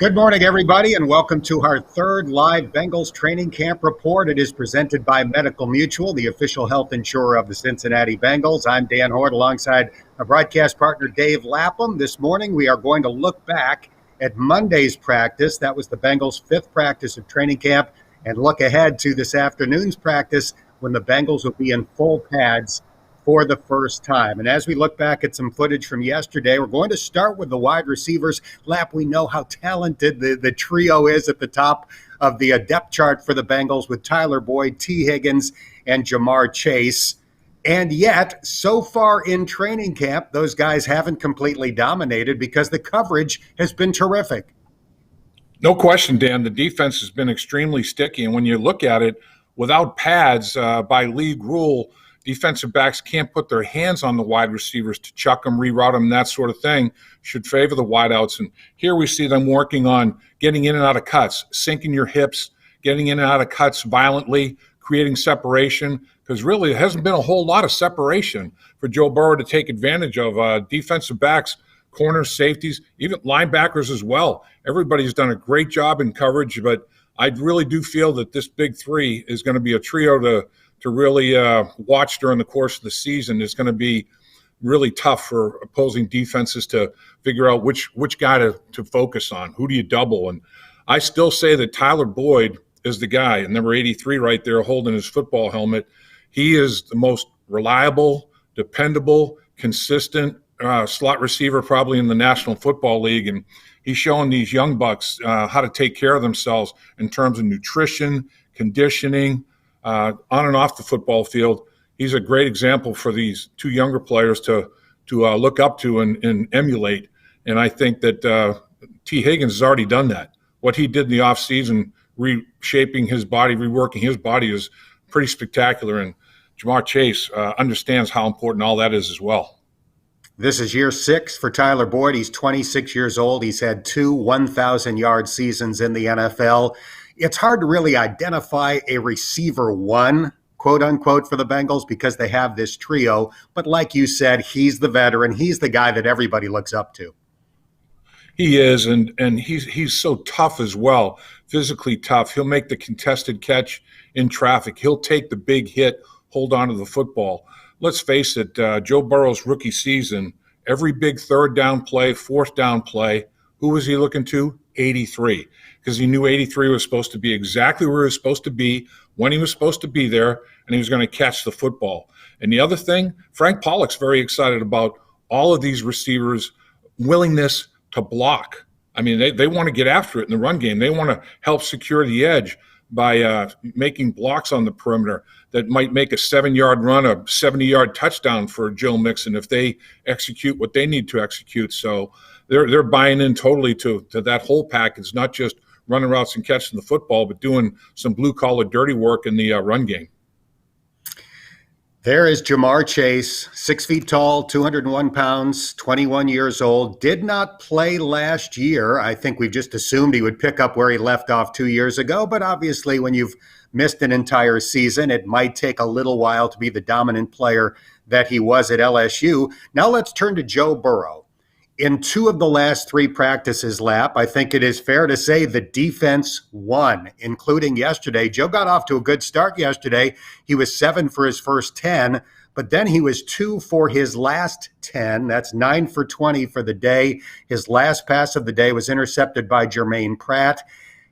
Good morning, everybody, and welcome to our third live Bengals training camp report. It is presented by Medical Mutual, the official health insurer of the Cincinnati Bengals. I'm Dan Hoard alongside our broadcast partner, Dave Lapham. This morning, we are going to look back at Monday's practice. That was the Bengals' fifth practice of training camp, and look ahead to this afternoon's practice when the Bengals will be in full pads for the first time. And as we look back at some footage from yesterday, we're going to start with the wide receivers. Lap, we know how talented the trio is at the top of the depth chart for the Bengals with Tyler Boyd, T. Higgins, and Jamar Chase. And yet, so far in training camp, those guys haven't completely dominated because the coverage has been terrific. No question, Dan. The defense has been extremely sticky. And when you look at it, without pads by league rule, defensive backs can't put their hands on the wide receivers to chuck them, reroute them, that sort of thing. Should favor the wideouts. And here we see them working on getting in and out of cuts, sinking your hips, getting in and out of cuts violently, creating separation, because really it hasn't been a whole lot of separation for Joe Burrow to take advantage of. Defensive backs, corners, safeties, even linebackers as well. Everybody's done a great job in coverage, but I really do feel that this big three is going to be a trio to really watch during the course of the season. It's going to be really tough for opposing defenses to figure out which guy to focus on. Who do you double? And I still say that Tyler Boyd is the guy, and number 83 right there holding his football helmet. He is the most reliable, dependable, consistent slot receiver probably in the National Football League. And he's showing these young bucks how to take care of themselves in terms of nutrition, conditioning, on and off the football field. He's a great example for these two younger players to look up to and emulate. And I think that T. Higgins has already done that. What he did in the offseason, reshaping his body, reworking his body, is pretty spectacular. And Jamar Chase understands how important all that is as well. This is year 6 for Tyler Boyd. He's 26 years old. He's had 2 1,000-yard seasons in the NFL. It's hard to really identify a receiver one, quote unquote, for the Bengals because they have this trio. But like you said, he's the veteran. He's the guy that everybody looks up to. He is, and he's so tough as well, physically tough. He'll make the contested catch in traffic. He'll take the big hit, hold on to the football. Let's face it, Joe Burrow's rookie season, every big third down play, fourth down play, who was he looking to? 83. Because he knew 83 was supposed to be exactly where he was supposed to be, when he was supposed to be there, and he was going to catch the football. And the other thing, Frank Pollock's very excited about all of these receivers' willingness to block. I mean, they want to get after it in the run game. They want to help secure the edge by making blocks on the perimeter that might make a 7-yard run a 70-yard touchdown for Joe Mixon if they execute what they need to execute. So they're buying in totally to that whole package, not just running routes and catching the football, but doing some blue-collar dirty work in the run game. There is Jamar Chase, 6 feet tall, 201 pounds, 21 years old, did not play last year. I think we just assumed he would pick up where he left off 2 years ago, but obviously when you've missed an entire season, it might take a little while to be the dominant player that he was at LSU. Now let's turn to Joe Burrow. In 2 of the last 3 practices, Lap, I think it is fair to say the defense won, including yesterday. Joe got off to a good start yesterday. He was 7 for his first 10, but then he was 2 for his last 10. That's 9 for 20 for the day. His last pass of the day was intercepted by Jermaine Pratt.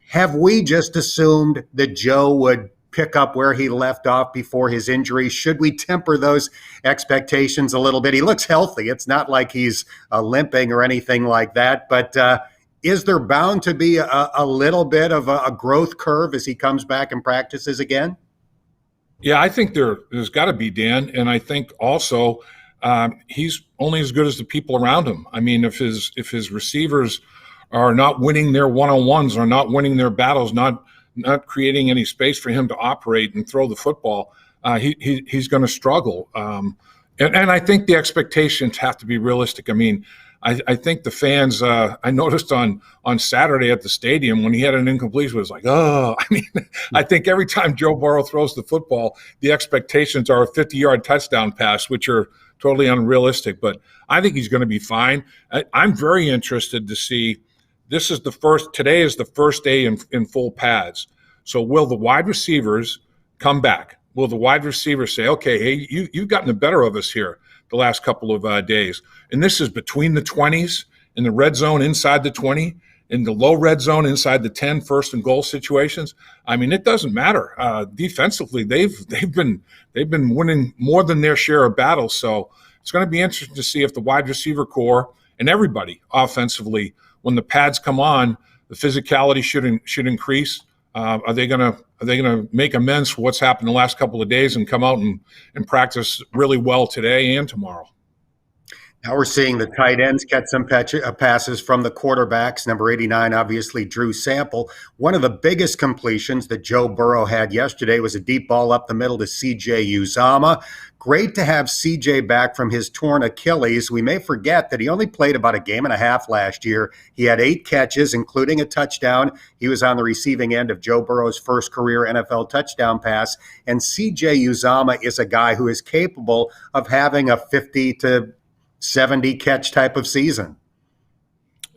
Have we just assumed that Joe would pick up where he left off before his injury? Should we temper those expectations a little bit? He looks healthy. It's not like he's limping or anything like that, but is there bound to be a little bit of a growth curve as he comes back and practices again? Yeah, I think there's got to be, Dan, and I think also he's only as good as the people around him. I mean, if his receivers are not winning their one-on-ones, or not winning their battles, not creating any space for him to operate and throw the football, he's going to struggle. And I think the expectations have to be realistic. I mean, I think the fans, I noticed on Saturday at the stadium when he had an incompletion, it was like, oh, I mean, I think every time Joe Burrow throws the football, the expectations are a 50-yard touchdown pass, which are totally unrealistic. But I think he's going to be fine. I'm very interested to see today is the first day in full pads. So will the wide receivers come back? Will the wide receivers say, okay, hey, you've gotten the better of us here the last couple of days? And this is between the 20s, in the red zone inside the 20, in the low red zone inside the 10, first and goal situations. I mean, it doesn't matter. Defensively, they've been winning more than their share of battles. So it's going to be interesting to see if the wide receiver core and everybody offensively, when the pads come on, the physicality should increase. Are they gonna make amends for what's happened the last couple of days and come out and practice really well today and tomorrow? Now we're seeing the tight ends catch some passes from the quarterbacks. Number 89, obviously, Drew Sample. One of the biggest completions that Joe Burrow had yesterday was a deep ball up the middle to C.J. Uzomah. Great to have C.J. back from his torn Achilles. We may forget that he only played about a game and a half last year. He had 8 catches, including a touchdown. He was on the receiving end of Joe Burrow's first career NFL touchdown pass. And C.J. Uzomah is a guy who is capable of having a 50 to 70 catch type of season.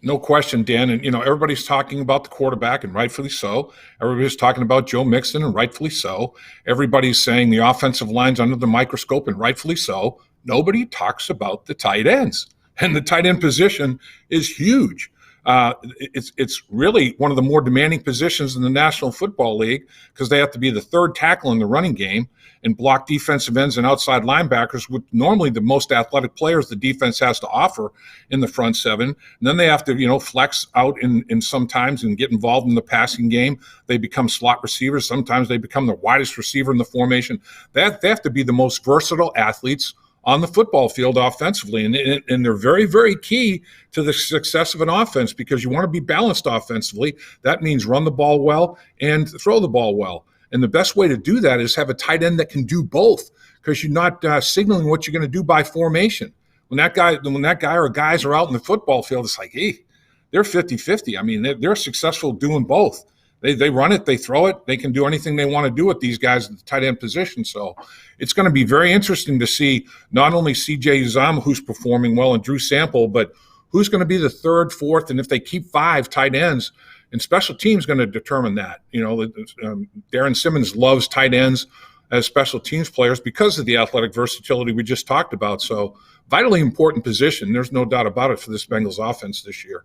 No question, Dan. And, everybody's talking about the quarterback, and rightfully so. Everybody's talking about Joe Mixon, and rightfully so. Everybody's saying the offensive line's under the microscope, and rightfully so. Nobody talks about the tight ends. And the tight end position is huge. It's really one of the more demanding positions in the National Football League because they have to be the third tackle in the running game and block defensive ends and outside linebackers, with normally the most athletic players the defense has to offer in the front seven. And then they have to, flex out in sometimes and get involved in the passing game. They become slot receivers. Sometimes they become the widest receiver in the formation. They have to be the most versatile athletes on the football field offensively. And they're very, very key to the success of an offense because you want to be balanced offensively. That means run the ball well and throw the ball well. And the best way to do that is have a tight end that can do both because you're not signaling what you're going to do by formation. When that guy or guys are out in the football field, it's like, hey, they're 50-50. I mean, they're successful doing both. They run it, they throw it, they can do anything they want to do with these guys at the tight end position. So it's going to be very interesting to see not only C.J. Uzomah, who's performing well, and Drew Sample, but who's going to be the third, fourth, and if they keep 5 tight ends. And special teams going to determine that. Darren Simmons loves tight ends as special teams players because of the athletic versatility we just talked about. So vitally important position. There's no doubt about it for this Bengals offense this year.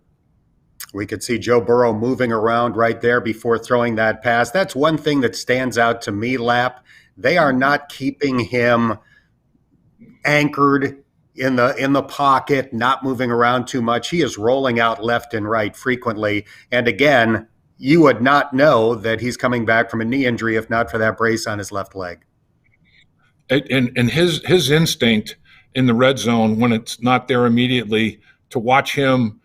We could see Joe Burrow moving around right there before throwing that pass. That's one thing that stands out to me, Lap. They are not keeping him anchored in the pocket, not moving around too much. He is rolling out left and right frequently. And again, you would not know that he's coming back from a knee injury if not for that brace on his left leg. And his instinct in the red zone when it's not there immediately to watch him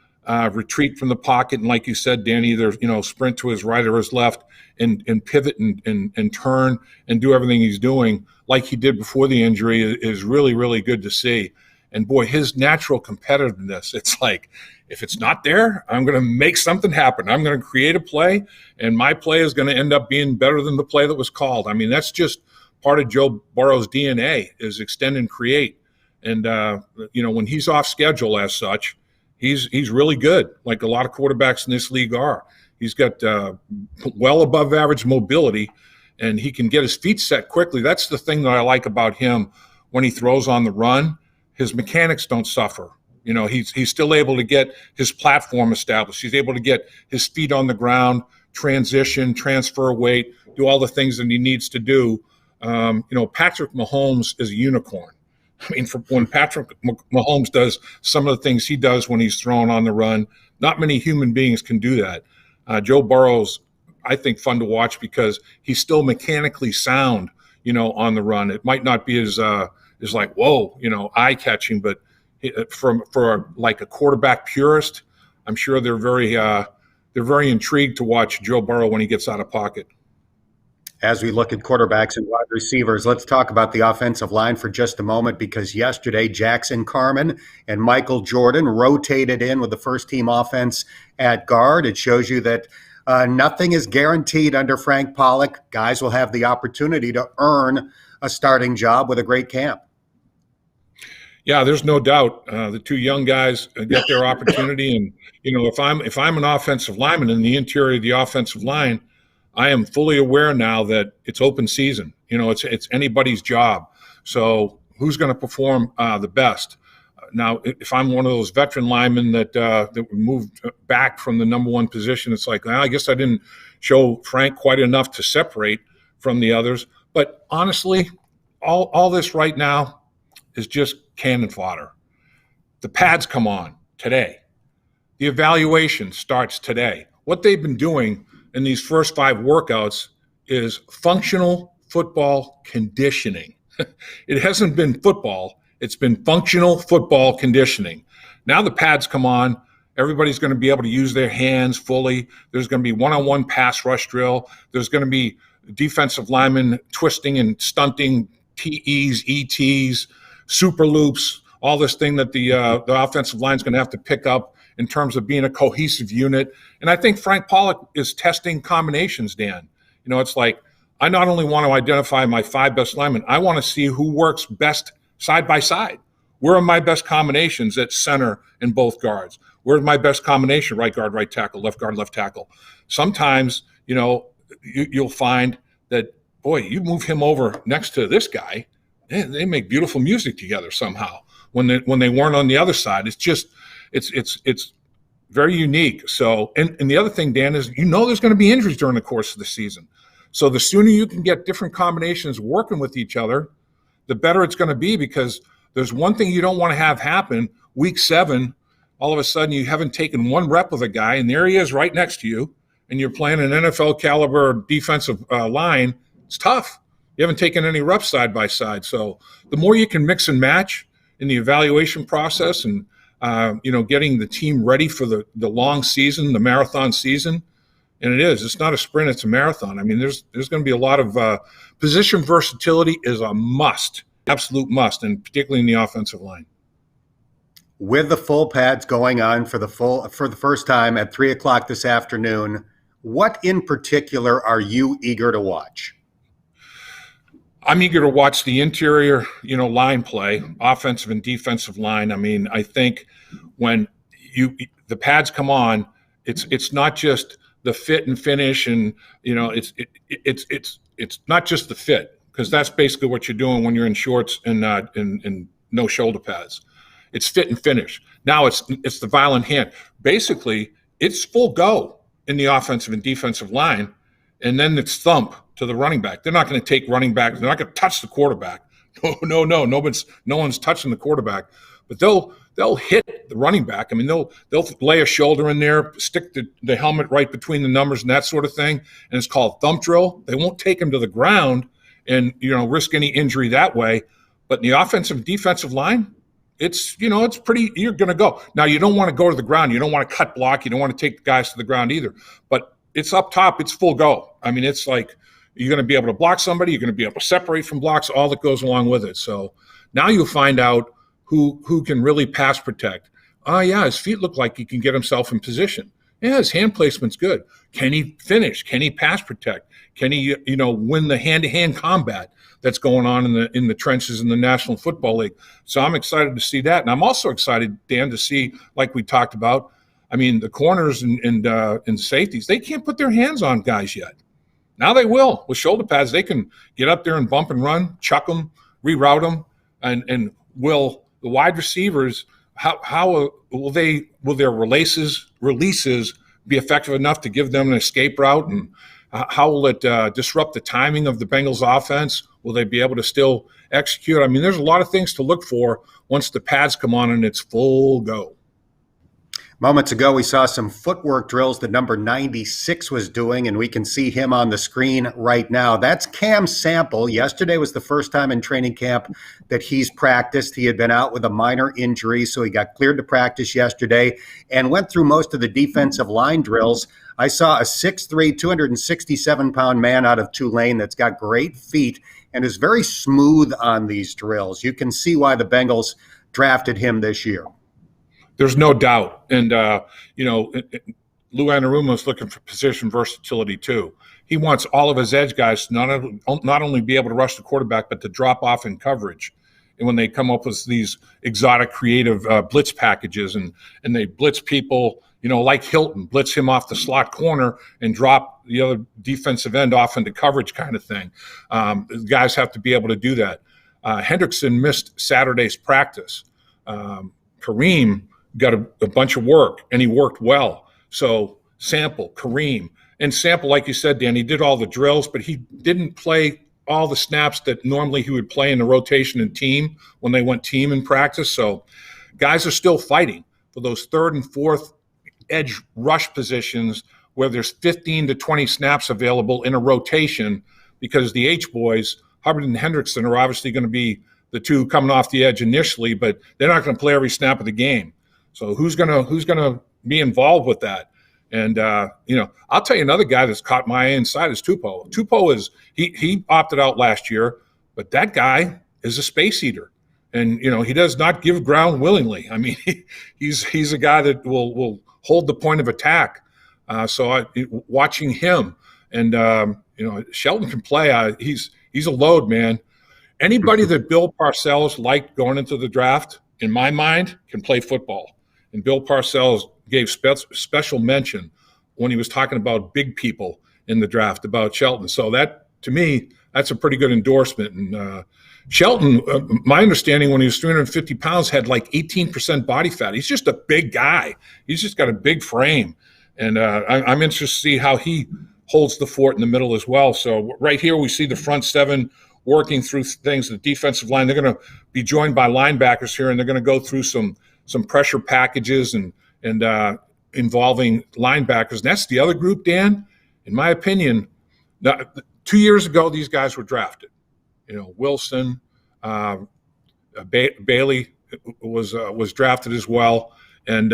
retreat from the pocket and, like you said, Dan, either sprint to his right or his left and pivot and turn and do everything he's doing like he did before the injury is really, really good to see. And boy, his natural competitiveness, it's like, if it's not there, I'm going to make something happen. I'm going to create a play, and my play is going to end up being better than the play that was called. I mean, that's just part of Joe Burrow's DNA is extend and create. And, when he's off schedule as such, he's really good, like a lot of quarterbacks in this league are. He's got well above average mobility, and he can get his feet set quickly. That's the thing that I like about him when he throws on the run. His mechanics don't suffer. He's still able to get his platform established. He's able to get his feet on the ground, transition, transfer weight, do all the things that he needs to do. Patrick Mahomes is a unicorn. I mean, when Patrick Mahomes does some of the things he does when he's thrown on the run, not many human beings can do that. Joe Burrow's, I think, fun to watch because he's still mechanically sound, on the run. It might not be as like, whoa, eye-catching, but for like a quarterback purist, I'm sure they're very intrigued to watch Joe Burrow when he gets out of pocket. As we look at quarterbacks and wide receivers, let's talk about the offensive line for just a moment because yesterday Jackson Carman and Michael Jordan rotated in with the first-team offense at guard. It shows you that nothing is guaranteed under Frank Pollock. Guys will have the opportunity to earn a starting job with a great camp. Yeah, there's no doubt. The two young guys get their opportunity, and if I'm an offensive lineman in the interior of the offensive line, I am fully aware now that it's open season. It's anybody's job. So who's going to perform the best? Now, if I'm one of those veteran linemen that moved back from the number one position, it's like, well, I guess I didn't show Frank quite enough to separate from the others. But honestly, all this right now is just cannon fodder. The pads come on today. The evaluation starts today. What they've been doing in these first 5 workouts is functional football conditioning. It hasn't been football. It's been functional football conditioning. Now the pads come on. Everybody's going to be able to use their hands fully. There's going to be one-on-one pass rush drill. There's going to be defensive linemen twisting and stunting, TEs, ETs, super loops, all this thing that the offensive line is going to have to pick up in terms of being a cohesive unit. And I think Frank Pollock is testing combinations, Dan. It's like, I not only want to identify my 5 best linemen, I want to see who works best side by side. Where are my best combinations at center and both guards? Where's my best combination, right guard, right tackle, left guard, left tackle? Sometimes, you'll find that, boy, you move him over next to this guy, they make beautiful music together somehow when they weren't on the other side. It's just, it's very unique. So, and the other thing, Dan, is there's going to be injuries during the course of the season. So the sooner you can get different combinations working with each other, the better it's going to be, because there's one thing you don't want to have happen. Week 7, all of a sudden you haven't taken 1 rep with a guy, and there he is right next to you, and you're playing an NFL caliber defensive line. It's tough. You haven't taken any reps side by side. So the more you can mix and match in the evaluation process and, getting the team ready for the long season, the marathon season, and it's not a sprint, it's a marathon. I mean, there's going to be a lot of position versatility is a must, absolute must, and particularly in the offensive line. With the full pads going on for the first time at 3:00 this afternoon, what in particular are you eager to watch? I'm eager to watch the interior, line play, offensive and defensive line. I mean, I think when the pads come on, it's not just the fit and finish, and it's not just the fit, because that's basically what you're doing when you're in shorts and no shoulder pads. It's fit and finish. Now it's the violent hand. Basically, it's full go in the offensive and defensive line, and then it's thump to the running back. They're not going to take running back. They're not going to touch the quarterback. No. No one's touching the quarterback, but they'll hit the running back. I mean, they'll lay a shoulder in there, stick the helmet right between the numbers and that sort of thing, and it's called thump drill. They won't take him to the ground and risk any injury that way. But in the offensive and defensive line, it's pretty. You're going to go. Now, you don't want to go to the ground. You don't want to cut block. You don't want to take the guys to the ground either. But it's up top. It's full go. I mean, it's like, you're going to be able to block somebody. You're going to be able to separate from blocks, all that goes along with it. So now you'll find out who can really pass protect. Oh, yeah, his feet look like he can get himself in position. Yeah, his hand placement's good. Can he finish? Can he pass protect? Can he, win the hand-to-hand combat that's going on in the trenches in the National Football League? So I'm excited to see that. And I'm also excited, Dan, to see, like we talked about, I mean, the corners and safeties, they can't put their hands on guys yet. Now they will. With shoulder pads, they can get up there and bump and run, chuck them, reroute them, and will the wide receivers, how will their releases be effective enough to give them an escape route, and how will it disrupt the timing of the Bengals offense? Will they be able to still execute? I mean, there's a lot of things to look for once the pads come on and it's full go. Moments ago, we saw some footwork drills that number 96 was doing, and we can see him on the screen right now. That's Cam Sample. Yesterday was the first time in training camp that he's practiced. He had been out with a minor injury, so he got cleared to practice yesterday and went through most of the defensive line drills. I saw a 6'3", 267-pound man out of Tulane that's got great feet and is very smooth on these drills. You can see why the Bengals drafted him this year. There's no doubt. And, Lou Anarumo is looking for position versatility too. He wants all of his edge guys to not only be able to rush the quarterback, but to drop off in coverage when they come up with these exotic, creative blitz packages, and they blitz people, like Hilton, blitz him off the slot corner and drop the other defensive end off into coverage kind of thing. Guys have to be able to do that. Hendrickson missed Saturday's practice. Kareem got a bunch of work, and he worked well. So Sample, Kareem, and Sample, like you said, Dan, he did all the drills, but he didn't play all the snaps that normally he would play in the rotation and team when they went team in practice. So guys are still fighting for those third and fourth edge rush positions where there's 15 to 20 snaps available in a rotation, because the H-boys, Hubbard and Hendrickson, are obviously going to be the two coming off the edge initially, but they're not going to play every snap of the game. So who's going to be involved with that? And, I'll tell you another guy that's caught my eye inside is Tupou. Tupou he opted out last year, but that guy is a space eater. And, he does not give ground willingly. I mean, he's a guy that will hold the point of attack. Watching him, and, Shelton can play. He's a load, man. Anybody that Bill Parcells liked going into the draft, in my mind, can play football. And Bill Parcells gave special mention when he was talking about big people in the draft, about Shelton. So that, to me, that's a pretty good endorsement. And Shelton, my understanding, when he was 350 pounds, had like 18% body fat. He's just a big guy. He's just got a big frame. And I'm interested to see how he holds the fort in the middle as well. So right here we see the front seven working through things. The defensive line, they're going to be joined by linebackers here, and they're going to go through some pressure packages and involving linebackers. And that's the other group, Dan, in my opinion. 2 years ago, these guys were drafted. Wilson, Bailey was drafted as well, and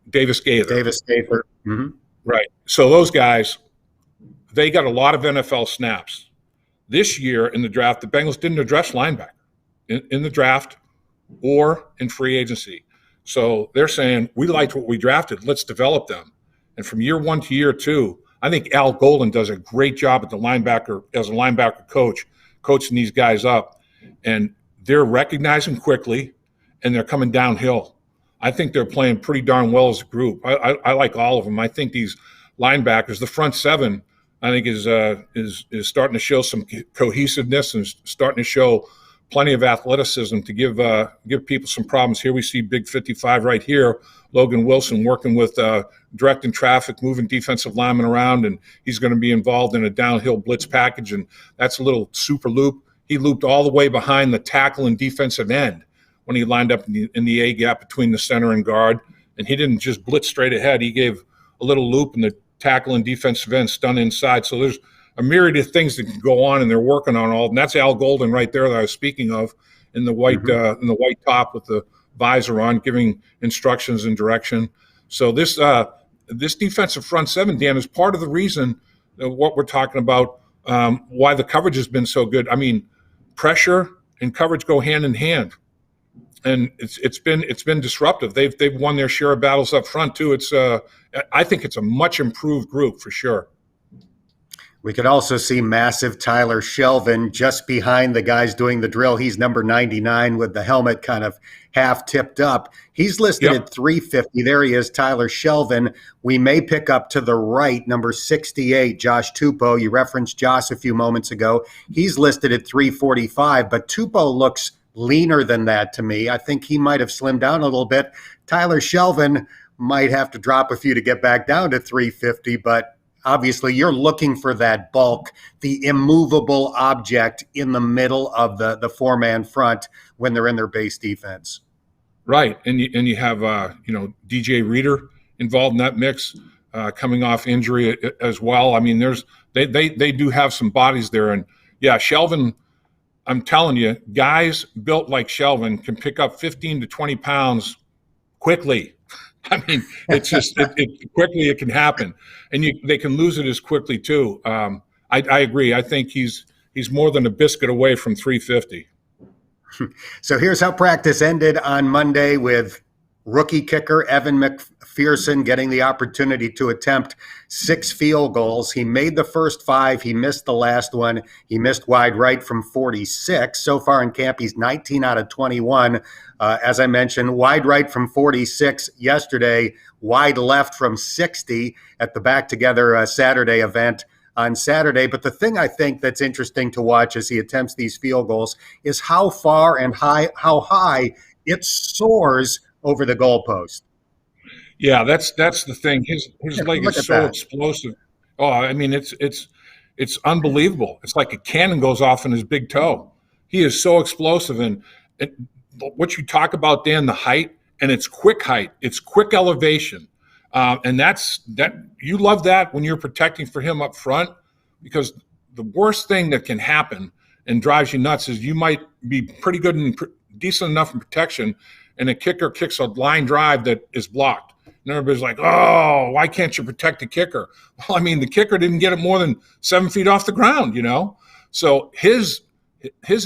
Davis Gaither. Mm-hmm. Right. So those guys, they got a lot of NFL snaps. This year in the draft, the Bengals didn't address linebacker in the draft or in free agency. So they're saying, we liked what we drafted. Let's develop them. And from year one to year two, I think Al Golden does a great job at the linebacker, as a linebacker coach, coaching these guys up. And they're recognizing quickly, and they're coming downhill. I think they're playing pretty darn well as a group. I like all of them. I think these linebackers, the front seven, I think is starting to show some cohesiveness and starting to show plenty of athleticism to give people some problems. Here we see Big 55 right here, Logan Wilson working with directing traffic, moving defensive linemen around, and he's going to be involved in a downhill blitz package, and that's a little super loop. He looped all the way behind the tackle and defensive end when he lined up in the A gap between the center and guard, and he didn't just blitz straight ahead. He gave a little loop, and the tackle and defensive end stun inside. So there's a myriad of things that can go on, and they're working on all. And that's Al Golden right there that I was speaking of, in the white top with the visor on, giving instructions and direction. So this defensive front seven, Dan, is part of the reason what we're talking about, why the coverage has been so good. I mean, pressure and coverage go hand in hand, and it's been disruptive. They've won their share of battles up front too. I think it's a much improved group for sure. We could also see massive Tyler Shelvin just behind the guys doing the drill. He's number 99 with the helmet kind of half tipped up. He's listed at 350. There he is, Tyler Shelvin. We may pick up to the right, number 68, Josh Tupou. You referenced Josh a few moments ago. He's listed at 345, but Tupou looks leaner than that to me. I think he might have slimmed down a little bit. Tyler Shelvin might have to drop a few to get back down to 350, but obviously you're looking for that bulk, the immovable object in the middle of the four-man front when they're in their base defense. Right, and you have DJ Reader involved in that mix, coming off injury as well. I mean, they do have some bodies there, and yeah, Shelvin. I'm telling you, guys built like Shelvin can pick up 15 to 20 pounds quickly. I mean, it's just quickly it can happen, and they can lose it as quickly too. I agree. I think he's more than a biscuit away from 350. So here's how practice ended on Monday with rookie kicker Evan McPherson getting the opportunity to attempt 6 field goals. He made the first 5. He missed the last one. He missed wide right from 46. So far in camp, he's 19 out of 21. As I mentioned, wide right from 46 yesterday, wide left from 60 at the Back Together Saturday event on Saturday. But the thing I think that's interesting to watch as he attempts these field goals is how far and how high it soars over the goalpost. Yeah, that's the thing. His leg Look is at so that. explosive. Oh, I mean, it's unbelievable. It's like a cannon goes off in his big toe. He is so explosive, and what you talk about, Dan, the height, and it's quick height, it's quick elevation, and that you love that when you're protecting for him up front, because the worst thing that can happen and drives you nuts is you might be pretty good and decent enough in protection, and a kicker kicks a line drive that is blocked. And everybody's like, oh, why can't you protect the kicker? Well, I mean, the kicker didn't get it more than 7 feet off the ground, So his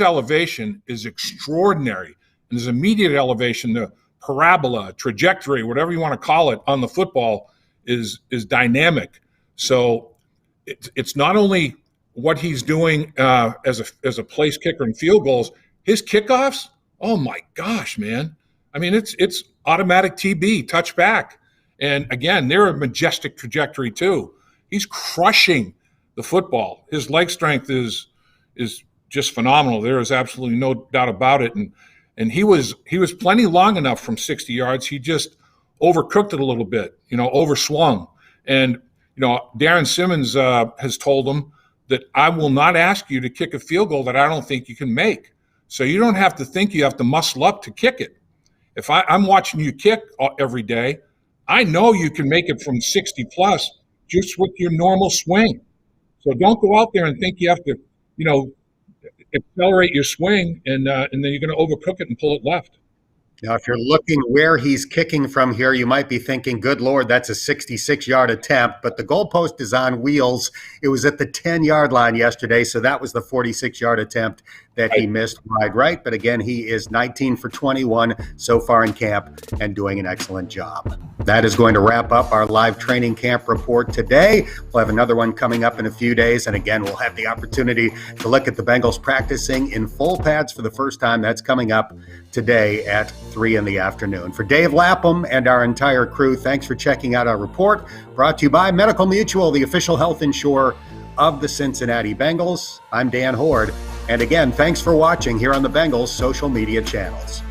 elevation is extraordinary. And his immediate elevation, the parabola, trajectory, whatever you want to call it, on the football is dynamic. So it's not only what he's doing as a place kicker and field goals, his kickoffs, oh my gosh, man. I mean, it's automatic TB, touchback. And again, they're a majestic trajectory too. He's crushing the football. His leg strength is just phenomenal. There is absolutely no doubt about it. And he was plenty long enough from 60 yards. He just overcooked it a little bit, overswung. And, Darren Simmons has told him that I will not ask you to kick a field goal that I don't think you can make. So you don't have to think you have to muscle up to kick it. If I'm watching you kick every day, I know you can make it from 60 plus just with your normal swing. So don't go out there and think you have to, accelerate your swing and then you're going to overcook it and pull it left. Now, if you're looking where he's kicking from here, you might be thinking, good Lord, that's a 66-yard attempt. But the goalpost is on wheels. It was at the 10-yard line yesterday, so that was the 46-yard attempt that he missed wide right. But again, he is 19 for 21 so far in camp and doing an excellent job. That is going to wrap up our live training camp report today. We'll have another one coming up in a few days. And again, we'll have the opportunity to look at the Bengals practicing in full pads for the first time. That's coming up today at 3 in the afternoon. For Dave Lapham and our entire crew, thanks for checking out our report. Brought to you by Medical Mutual, the official health insurer of the Cincinnati Bengals. I'm Dan Hoard. And again, thanks for watching here on the Bengals social media channels.